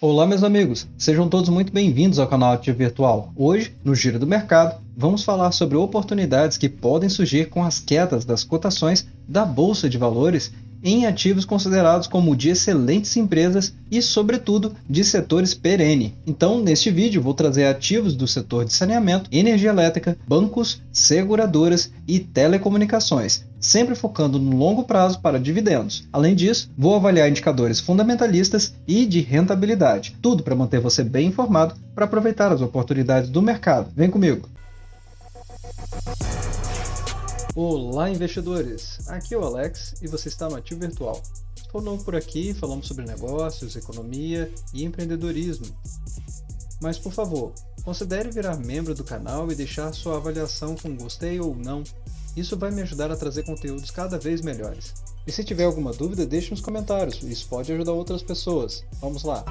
Olá, meus amigos, sejam todos muito bem-vindos ao canal Ativo Virtual. Hoje, no Giro do Mercado, vamos falar sobre oportunidades que podem surgir com as quedas das cotações da Bolsa de Valores em ativos considerados como de excelentes empresas e, sobretudo, de setores perene. Então, neste vídeo, vou trazer ativos do setor de saneamento, energia elétrica, bancos, seguradoras e telecomunicações, sempre focando no longo prazo para dividendos. Além disso, vou avaliar indicadores fundamentalistas e de rentabilidade. Tudo para manter você bem informado para aproveitar as oportunidades do mercado. Vem comigo! Olá, investidores! Aqui é o Alex e você está no Ativo Virtual. Estou novo por aqui, falamos sobre negócios, economia e empreendedorismo. Mas, por favor, considere virar membro do canal e deixar sua avaliação com gostei ou não. Isso vai me ajudar a trazer conteúdos cada vez melhores. E se tiver alguma dúvida, deixe nos comentários, isso pode ajudar outras pessoas. Vamos lá!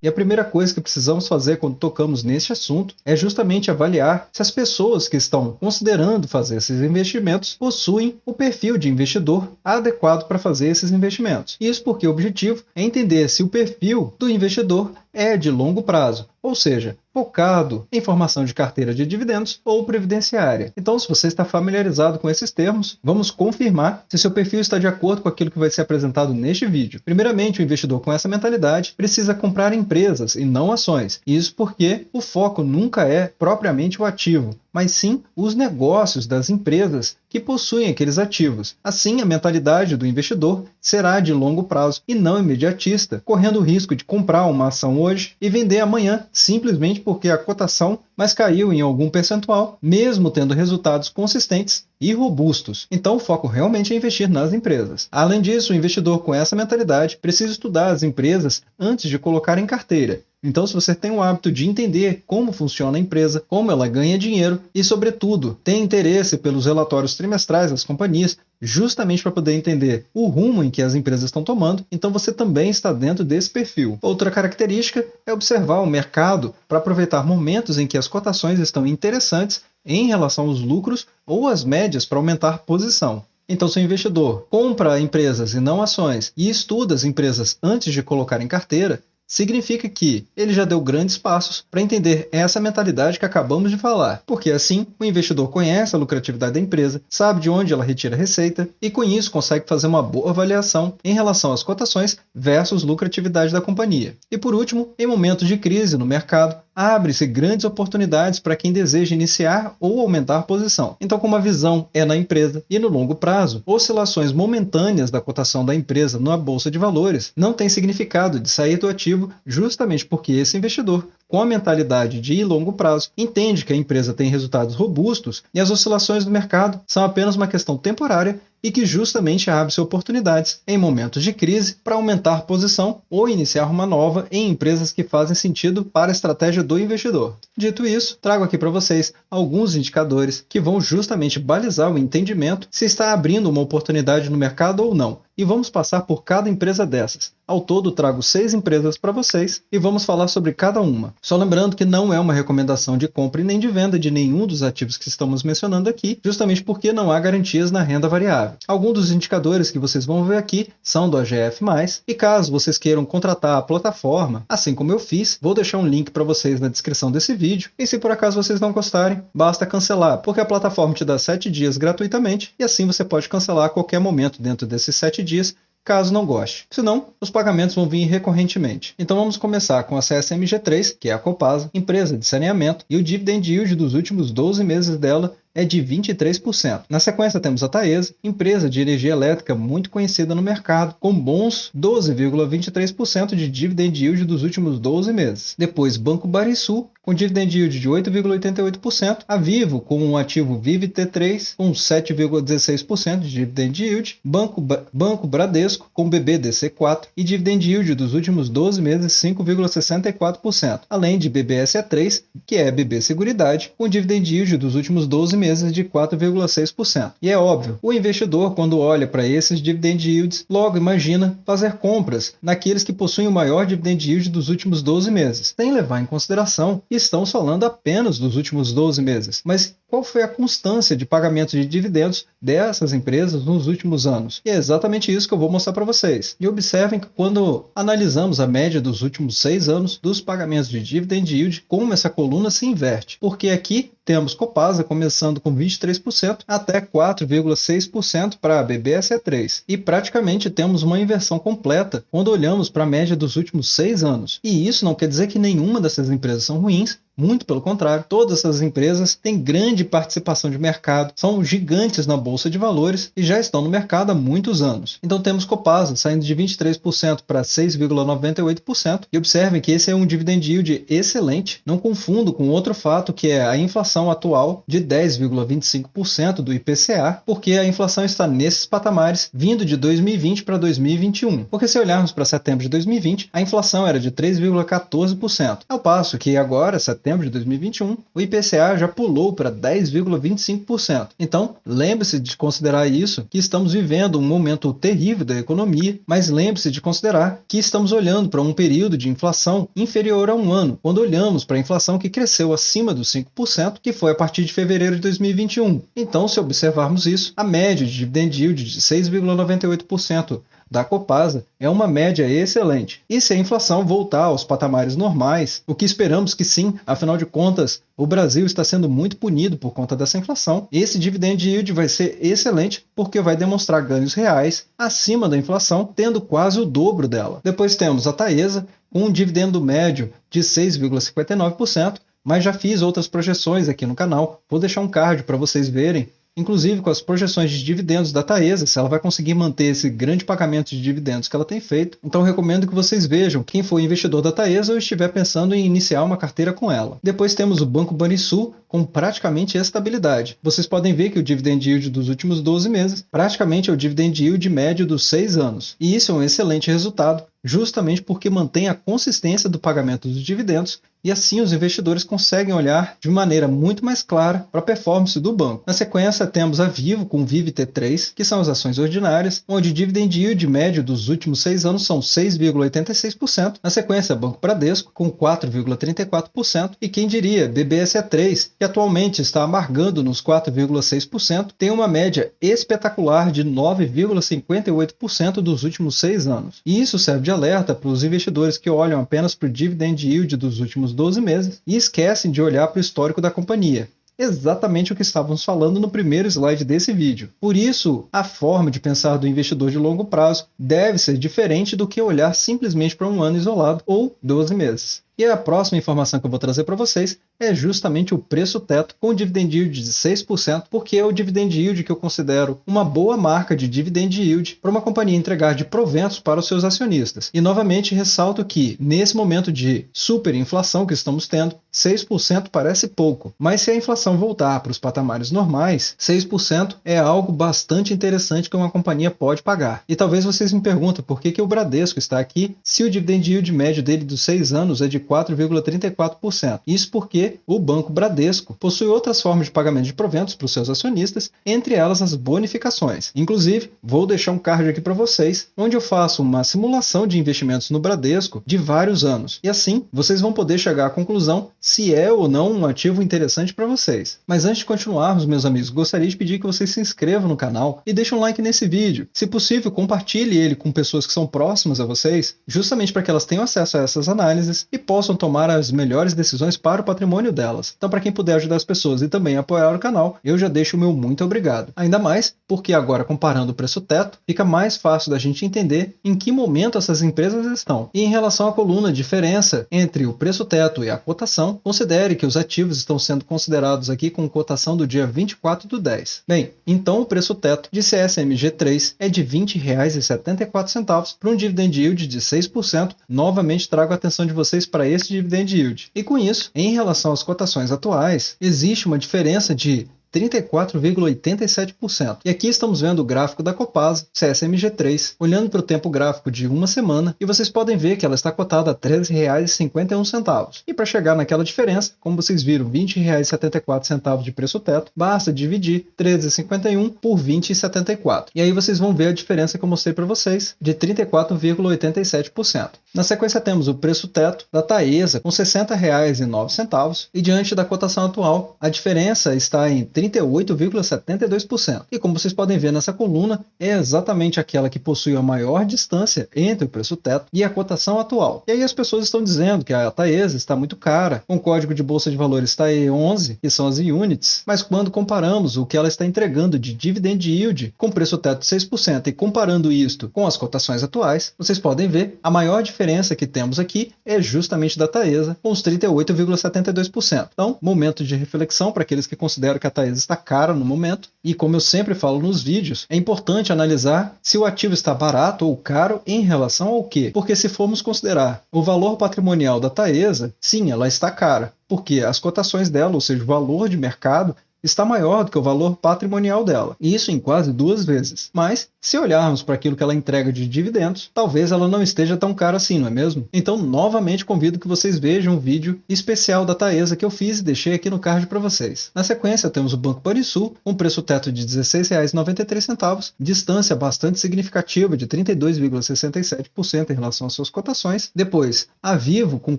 E a primeira coisa que precisamos fazer quando tocamos neste assunto é justamente avaliar se as pessoas que estão considerando fazer esses investimentos possuem o perfil de investidor adequado para fazer esses investimentos. Isso porque o objetivo é entender se o perfil do investidor é de longo prazo, ou seja, focado em formação de carteira de dividendos ou previdenciária. Então, se você está familiarizado com esses termos, vamos confirmar se seu perfil está de acordo com aquilo que vai ser apresentado neste vídeo. Primeiramente, o investidor com essa mentalidade precisa comprar empresas e não ações. Isso porque o foco nunca é propriamente o ativo, mas sim os negócios das empresas que possuem aqueles ativos. Assim, a mentalidade do investidor será de longo prazo e não imediatista, correndo o risco de comprar uma ação hoje e vender amanhã, simplesmente porque a cotação caiu em algum percentual, mesmo tendo resultados consistentes e robustos. Então, o foco realmente é investir nas empresas. Além disso, o investidor com essa mentalidade precisa estudar as empresas antes de colocar em carteira. Então, se você tem o hábito de entender como funciona a empresa, como ela ganha dinheiro e, sobretudo, tem interesse pelos relatórios trimestrais das companhias, justamente para poder entender o rumo em que as empresas estão tomando, então você também está dentro desse perfil. Outra característica é observar o mercado para aproveitar momentos em que as cotações estão interessantes em relação aos lucros ou às médias para aumentar posição. Então, se o investidor compra empresas e não ações e estuda as empresas antes de colocar em carteira, significa que ele já deu grandes passos para entender essa mentalidade que acabamos de falar, porque assim o investidor conhece a lucratividade da empresa, sabe de onde ela retira receita e com isso consegue fazer uma boa avaliação em relação às cotações versus lucratividade da companhia. E por último, em momentos de crise no mercado, abre-se grandes oportunidades para quem deseja iniciar ou aumentar a posição. Então, como a visão é na empresa e no longo prazo, oscilações momentâneas da cotação da empresa na Bolsa de Valores não tem significado de sair do ativo justamente porque esse investidor, com a mentalidade de longo prazo, entende que a empresa tem resultados robustos e as oscilações do mercado são apenas uma questão temporária e que justamente abre-se oportunidades em momentos de crise para aumentar a posição ou iniciar uma nova em empresas que fazem sentido para a estratégia do investidor. Dito isso, trago aqui para vocês alguns indicadores que vão justamente balizar o entendimento se está abrindo uma oportunidade no mercado ou não. E vamos passar por cada empresa dessas. Ao todo, trago 6 empresas para vocês e vamos falar sobre cada uma. Só lembrando que não é uma recomendação de compra e nem de venda de nenhum dos ativos que estamos mencionando aqui, justamente porque não há garantias na renda variável. Alguns dos indicadores que vocês vão ver aqui são do AGF+, e caso vocês queiram contratar a plataforma, assim como eu fiz, vou deixar um link para vocês na descrição desse vídeo, e se por acaso vocês não gostarem, basta cancelar, porque a plataforma te dá 7 dias gratuitamente, e assim você pode cancelar a qualquer momento dentro desses 7 dias, caso não goste. Senão, os pagamentos vão vir recorrentemente. Então vamos começar com a CSMG3, que é a Copasa, empresa de saneamento, e o dividend yield dos últimos 12 meses dela é de 23%. Na sequência temos a Taesa, empresa de energia elétrica muito conhecida no mercado, com bons 12,23% de dividend yield dos últimos 12 meses. Depois Banco Barisul, com dividend yield de 8,88%, a Vivo com um ativo Vive T3 com 7,16% de dividend yield, Banco Bradesco com BBDC4 e dividend yield dos últimos 12 meses 5,64%, além de BBSE3, que é BB Seguridade, com dividend yield dos últimos 12 meses de 4,6%. E é óbvio, o investidor, quando olha para esses dividend yields, logo imagina fazer compras naqueles que possuem o maior dividend yield dos últimos 12 meses, sem levar em consideração E estamos falando apenas dos últimos 12 meses. Mas qual foi a constância de pagamento de dividendos dessas empresas nos últimos anos? E é exatamente isso que eu vou mostrar para vocês. E observem que quando analisamos a média dos últimos 6 anos dos pagamentos de dividend yield, como essa coluna se inverte. Porque aqui temos Copasa começando com 23% até 4,6% para a BBSE3. E praticamente temos uma inversão completa quando olhamos para a média dos últimos 6 anos. E isso não quer dizer que nenhuma dessas empresas são ruins, muito pelo contrário, todas essas empresas têm grande participação de mercado, são gigantes na bolsa de valores e já estão no mercado há muitos anos. Então temos Copasa saindo de 23% para 6,98% e observem que esse é um dividend yield excelente, não confundo com outro fato que é a inflação atual de 10,25% do IPCA, porque a inflação está nesses patamares vindo de 2020 para 2021. Porque se olharmos para setembro de 2020, a inflação era de 3,14%, ao passo que agora, setembro de 2021, o IPCA já pulou para 10,25%. Então, lembre-se de considerar isso, que estamos vivendo um momento terrível da economia, mas lembre-se de considerar que estamos olhando para um período de inflação inferior a um ano, quando olhamos para a inflação que cresceu acima dos 5%, que foi a partir de fevereiro de 2021. Então, se observarmos isso, a média de dividend yield de 6,98% da Copasa é uma média excelente. E se a inflação voltar aos patamares normais, o que esperamos que sim, afinal de contas, o Brasil está sendo muito punido por conta dessa inflação, esse dividend yield vai ser excelente porque vai demonstrar ganhos reais acima da inflação, tendo quase o dobro dela. Depois temos a Taesa com um dividendo médio de 6,59%, mas já fiz outras projeções aqui no canal, vou deixar um card para vocês verem, inclusive com as projeções de dividendos da Taesa, se ela vai conseguir manter esse grande pagamento de dividendos que ela tem feito. Então recomendo que vocês vejam quem for investidor da Taesa ou estiver pensando em iniciar uma carteira com ela. Depois temos o Banco Banrisul com praticamente estabilidade. Vocês podem ver que o dividend yield dos últimos 12 meses praticamente é o dividend yield médio dos 6 anos. E isso é um excelente resultado, justamente porque mantém a consistência do pagamento dos dividendos e assim os investidores conseguem olhar de maneira muito mais clara para a performance do banco. Na sequência temos a Vivo com Vive T3, que são as ações ordinárias, onde o dividend yield médio dos últimos 6 anos são 6,86%. Na sequência, Banco Bradesco com 4,34% e quem diria, BBSE3, que atualmente está amargando nos 4,6%, tem uma média espetacular de 9,58% dos últimos 6 anos. E isso serve de alerta para os investidores que olham apenas para o dividend yield dos últimos 12 meses e esquecem de olhar para o histórico da companhia. Exatamente o que estávamos falando no primeiro slide desse vídeo. Por isso, a forma de pensar do investidor de longo prazo deve ser diferente do que olhar simplesmente para um ano isolado ou 12 meses. E a próxima informação que eu vou trazer para vocês é justamente o preço teto com dividend yield de 6%, porque é o dividend yield que eu considero uma boa marca de dividend yield para uma companhia entregar de proventos para os seus acionistas. E novamente ressalto que, nesse momento de superinflação que estamos tendo, 6% parece pouco, mas se a inflação voltar para os patamares normais, 6% é algo bastante interessante que uma companhia pode pagar. E talvez vocês me perguntem por que o Bradesco está aqui se o dividend yield médio dele dos 6 anos é de 4,34%. Isso porque o Banco Bradesco possui outras formas de pagamento de proventos para os seus acionistas, entre elas as bonificações. Inclusive, vou deixar um card aqui para vocês, onde eu faço uma simulação de investimentos no Bradesco de vários anos. E assim, vocês vão poder chegar à conclusão se é ou não um ativo interessante para vocês. Mas antes de continuarmos, meus amigos, gostaria de pedir que vocês se inscrevam no canal e deixem um like nesse vídeo. Se possível, compartilhe ele com pessoas que são próximas a vocês, justamente para que elas tenham acesso a essas análises e possam tomar as melhores decisões para o patrimônio delas. Então, para quem puder ajudar as pessoas e também apoiar o canal, eu já deixo o meu muito obrigado. Ainda mais porque agora, comparando o preço teto, fica mais fácil da gente entender em que momento essas empresas estão. E em relação à coluna diferença entre o preço teto e a cotação, considere que os ativos estão sendo considerados aqui com cotação do dia 24/10. Bem, então o preço teto de CSMG3 é de R$ 20,74 para um dividend yield de 6%. Novamente trago a atenção de vocês para esse dividend yield. E com isso, em relação às cotações atuais, existe uma diferença de 34,87%. E aqui estamos vendo o gráfico da Copasa, CSMG3, olhando para o tempo gráfico de uma semana, e vocês podem ver que ela está cotada a R$ 13,51. E para chegar naquela diferença, como vocês viram, R$ 20,74 de preço teto, basta dividir 13,51 por 20,74. E aí vocês vão ver a diferença que eu mostrei para vocês, de 34,87%. Na sequência temos o preço teto da Taesa com R$ 60,09 e diante da cotação atual, a diferença está em 38,72%. E como vocês podem ver nessa coluna, é exatamente aquela que possui a maior distância entre o preço teto e a cotação atual. E aí as pessoas estão dizendo que a Taesa está muito cara, com o código de bolsa de valores está E11, que são as units, mas quando comparamos o que ela está entregando de dividend yield com preço teto de 6% e comparando isto com as cotações atuais, vocês podem ver a maior diferença que temos aqui é justamente da Taesa, com os 38,72%. Então, momento de reflexão para aqueles que consideram que a Taesa está cara no momento, e como eu sempre falo nos vídeos, é importante analisar se o ativo está barato ou caro em relação ao quê? Porque se formos considerar o valor patrimonial da Taesa, sim, ela está cara, porque as cotações dela, ou seja, o valor de mercado, está maior do que o valor patrimonial dela, e isso em quase 2 vezes. Mas, se olharmos para aquilo que ela entrega de dividendos, talvez ela não esteja tão cara assim, não é mesmo? Então, novamente convido que vocês vejam o vídeo especial da Taesa que eu fiz e deixei aqui no card para vocês. Na sequência, temos o Banco Banrisul, com preço teto de R$ 16,93, distância bastante significativa de 32,67% em relação às suas cotações. Depois, a Vivo, com R$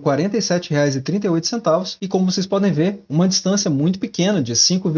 47,38, e como vocês podem ver, uma distância muito pequena de 5,96%,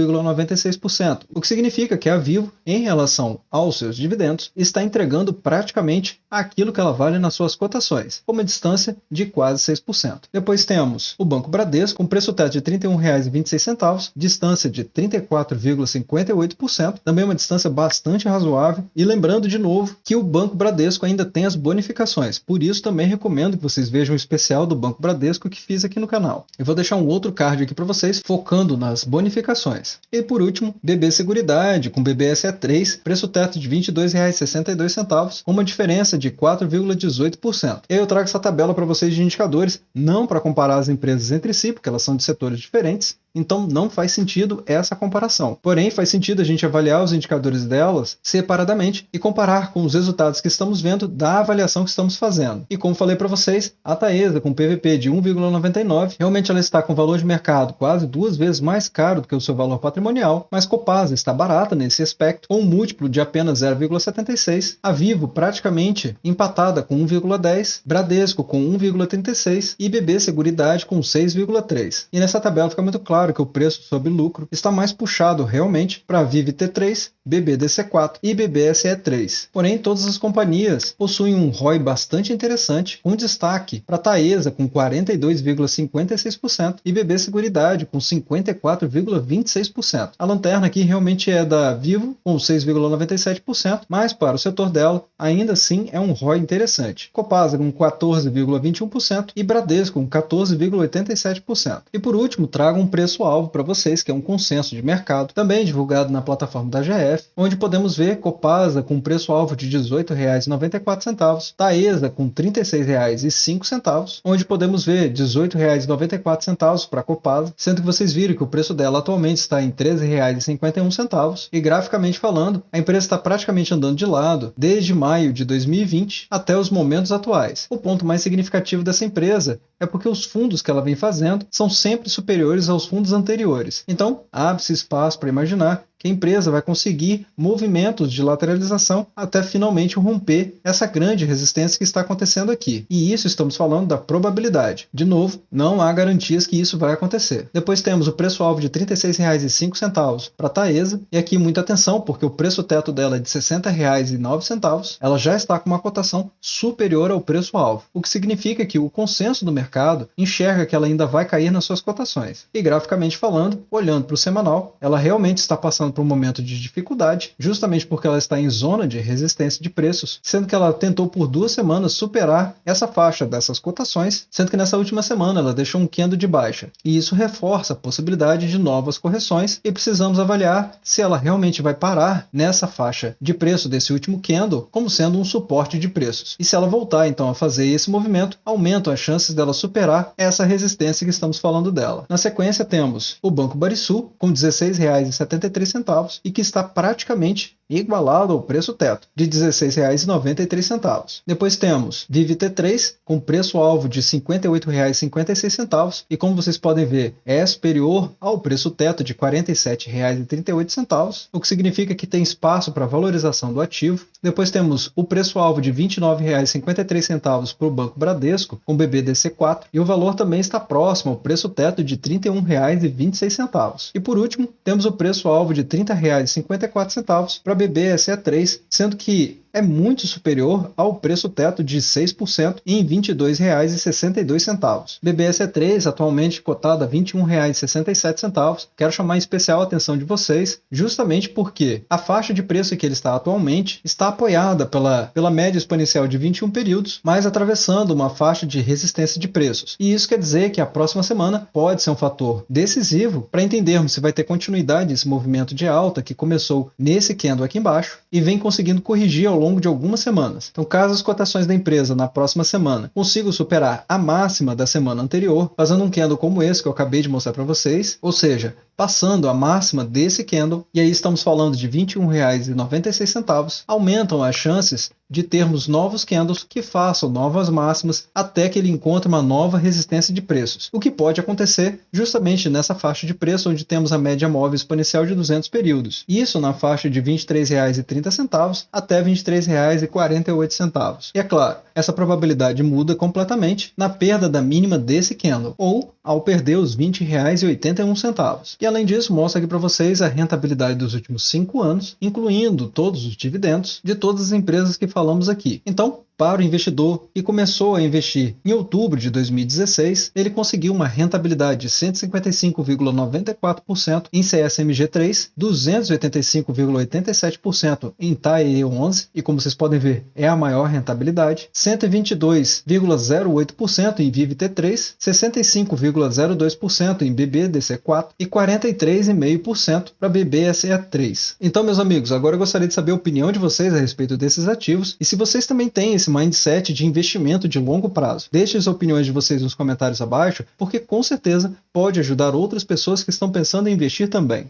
o que significa que a Vivo, em relação aos seus dividendos, está entregando praticamente aquilo que ela vale nas suas cotações, com uma distância de quase 6%. Depois temos o Banco Bradesco, com preço teto de R$ 31,26, distância de 34,58%, também uma distância bastante razoável, e lembrando de novo que o Banco Bradesco ainda tem as bonificações, por isso também recomendo que vocês vejam o especial do Banco Bradesco que fiz aqui no canal. Eu vou deixar um outro card aqui para vocês, focando nas bonificações. E por último, BB Seguridade, com BBSE3, preço teto de R$ 22,62, com uma diferença de 4,18%. Eu trago essa tabela para vocês de indicadores, não para comparar as empresas entre si, porque elas são de setores diferentes, então não faz sentido essa comparação. Porém, faz sentido a gente avaliar os indicadores delas separadamente e comparar com os resultados que estamos vendo da avaliação que estamos fazendo. E como falei para vocês, a Taesa, com PVP de 1,99, realmente ela está com valor de mercado quase 2 vezes mais caro do que o seu valor patrimonial, mas Copasa está barata nesse aspecto, com um múltiplo de apenas 0,76, a Vivo praticamente empatada com 1,10, Bradesco com 1,36 e BB Seguridade com 6,3. E nessa tabela fica muito claro que o preço sobre lucro está mais puxado realmente para Vivo T3, BBDC4 e BBSE3. Porém, todas as companhias possuem um ROI bastante interessante, com destaque para Taesa com 42,56% e BB Seguridade com 54,26%. A lanterna aqui realmente é da Vivo com 6,97%, mas para o setor dela, ainda assim é um ROI interessante. Copasa com 14,21% e Bradesco com 14,87%. E por último, trago um preço-alvo para vocês, que é um consenso de mercado, também divulgado na plataforma da GF, onde podemos ver Copasa com preço-alvo de R$ 18,94, Taesa com R$ 36,05, onde podemos ver R$ 18,94 para Copasa, sendo que vocês viram que o preço dela atualmente está em R$ 13,51 e graficamente falando, a empresa está praticamente andando de lado desde maio de 2020 até os momentos atuais. O ponto mais significativo dessa empresa é porque os fundos que ela vem fazendo são sempre superiores aos fundos anteriores. Então, abre-se espaço para imaginar que a empresa vai conseguir movimentos de lateralização até finalmente romper essa grande resistência que está acontecendo aqui. E isso estamos falando da probabilidade. De novo, não há garantias que isso vai acontecer. Depois temos o preço-alvo de R$ 36,05 para a Taesa, e aqui muita atenção, porque o preço teto dela é de R$ 60,09, ela já está com uma cotação superior ao preço-alvo, o que significa que o consenso do mercado enxerga que ela ainda vai cair nas suas cotações. E graficamente falando, olhando para o semanal, ela realmente está passando por um momento de dificuldade, dificuldade, justamente porque ela está em zona de resistência de preços, sendo que ela tentou por 2 semanas superar essa faixa dessas cotações, sendo que nessa última semana ela deixou um candle de baixa, e isso reforça a possibilidade de novas correções e precisamos avaliar se ela realmente vai parar nessa faixa de preço desse último candle como sendo um suporte de preços. E se ela voltar então a fazer esse movimento, aumentam as chances dela superar essa resistência que estamos falando dela. Na sequência temos o Banco Barisul com R$ 16,73 e que está praticamente igualado ao preço teto de R$ 16,93. Depois temos Vive T3 com preço-alvo de R$ 58,56 e como vocês podem ver é superior ao preço teto de R$ 47,38, o que significa que tem espaço para valorização do ativo. Depois temos o preço-alvo de R$ 29,53 para o Banco Bradesco com BBDC4 e o valor também está próximo ao preço teto de R$ 31,26. E por último temos o preço-alvo de R$ 30,54 para BBSE3, sendo que é muito superior ao preço teto de 6% em R$ 22,62. BBSE3 atualmente cotada a R$ 21,67. Quero chamar em especial a atenção de vocês, justamente porque a faixa de preço que ele está atualmente está apoiada pela média exponencial de 21 períodos, mas atravessando uma faixa de resistência de preços. E isso quer dizer que a próxima semana pode ser um fator decisivo para entendermos se vai ter continuidade esse movimento de alta que começou nesse candle aqui embaixo e vem conseguindo corrigir ao longo de algumas semanas. Então, caso as cotações da empresa na próxima semana consigam superar a máxima da semana anterior, fazendo um candle como esse que eu acabei de mostrar para vocês, ou seja, passando a máxima desse candle, e aí estamos falando de R$ 21,96, aumentam as chances de termos novos candles que façam novas máximas até que ele encontre uma nova resistência de preços, o que pode acontecer justamente nessa faixa de preço onde temos a média móvel exponencial de 200 períodos. Isso na faixa de R$ 23,30 até R$ 23,48. E é claro, essa probabilidade muda completamente na perda da mínima desse candle, ou ao perder os R$ 20,81. E além disso, mostra aqui para vocês a rentabilidade dos últimos 5 anos, incluindo todos os dividendos de todas as empresas que falamos aqui. Então, para o investidor que começou a investir em outubro de 2016, ele conseguiu uma rentabilidade de 155,94% em CSMG3, 285,87% em TAE11, e como vocês podem ver, é a maior rentabilidade, 122,08% em Vive T3, 65,02% em BBDC4 e 43,5% para BBSE3. Então, meus amigos, agora eu gostaria de saber a opinião de vocês a respeito desses ativos e se vocês também têm esse mindset de investimento de longo prazo. Deixem as opiniões de vocês nos comentários abaixo, porque com certeza pode ajudar outras pessoas que estão pensando em investir também.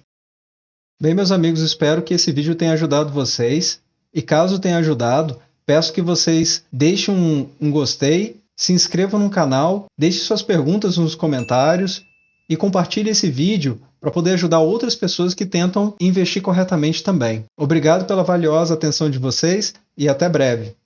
Bem, meus amigos, espero que esse vídeo tenha ajudado vocês. E caso tenha ajudado, peço que vocês deixem um gostei, se inscrevam no canal, deixem suas perguntas nos comentários e compartilhe esse vídeo para poder ajudar outras pessoas que tentam investir corretamente também. Obrigado pela valiosa atenção de vocês e até breve.